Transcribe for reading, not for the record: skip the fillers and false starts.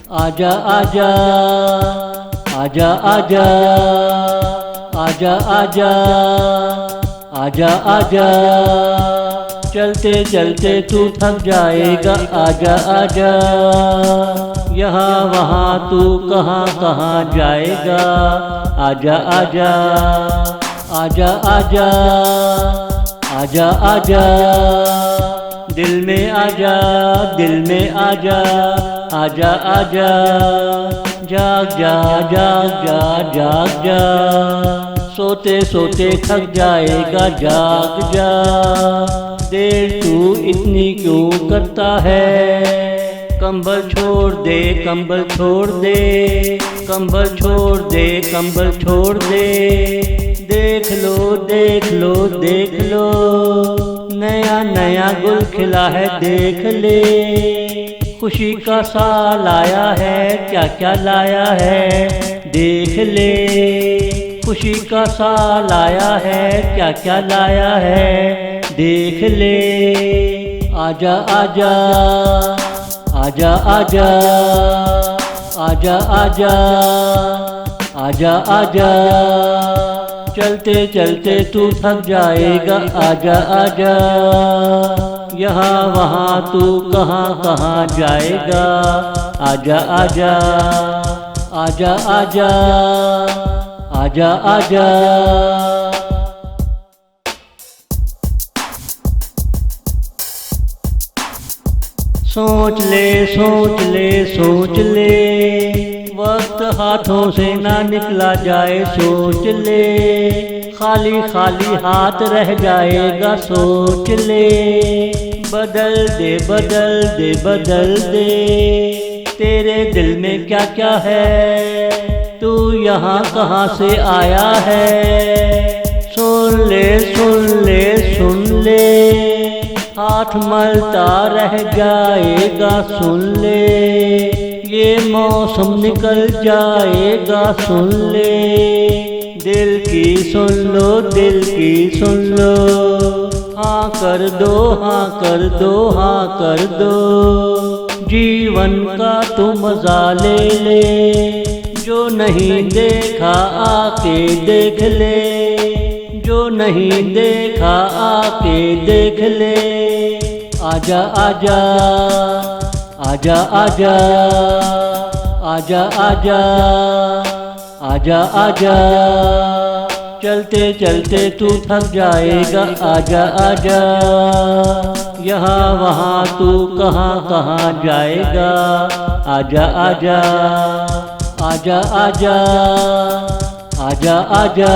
आजा आजा आजा आजा आजा आजा आजा आजा चलते चलते तू थक जाएगा। आजा आजा यहाँ वहाँ तू कहाँ कहाँ जाएगा। आजा आजा आजा आजा आजा आजा दिल में आजा, दिल में आजा, आजा आजा जाग जा जाग जा जाग जा सोते सोते थक जाएगा। जाग जा देर तू इतनी क्यों करता है। कंबल छोड़ दे, कंबल छोड़ दे, कंबल छोड़ दे, कंबल छोड़ दे। देख लो देख लो देख लो नया नया गुल खिला है। देख ले खुशी का साल आया है, क्या क्या लाया है। देख ले खुशी का साल आया है, क्या क्या लाया है। देख ले आजा आजा आजा आजा आजा आजा आजा आजा चलते चलते तू थक जाएगा। आजा आजा यहाँ वहाँ तू कहाँ कहाँ जाएगा। आजा आजा आजा आजा आजा आजा सोच ले सोच ले सोच ले वक्त हाथों से ना निकला जाए। सोच ले खाली खाली हाथ रह जाएगा। सोच ले बदल दे बदल दे बदल दे तेरे दिल में क्या क्या है। तू यहाँ कहाँ से आया है। सुन ले सुन ले सुन ले हाथ मलता रह जाएगा। सुन ले ये मौसम निकल जाएगा। सुन ले दिल की सुन लो, दिल की सुन लो। हाँ कर दो, हाँ कर दो, हाँ कर दो। जीवन का तू मजा ले ले, जो नहीं देखा आके देख ले। जो नहीं देखा आके देख ले। आजा आजा आजा आजा आजा आजा आजा आजा चलते चलते तू थक जाएगा। आजा आजा यहाँ वहाँ तू कहाँ कहाँ जाएगा। आजा आजा आजा आजा आजा आजा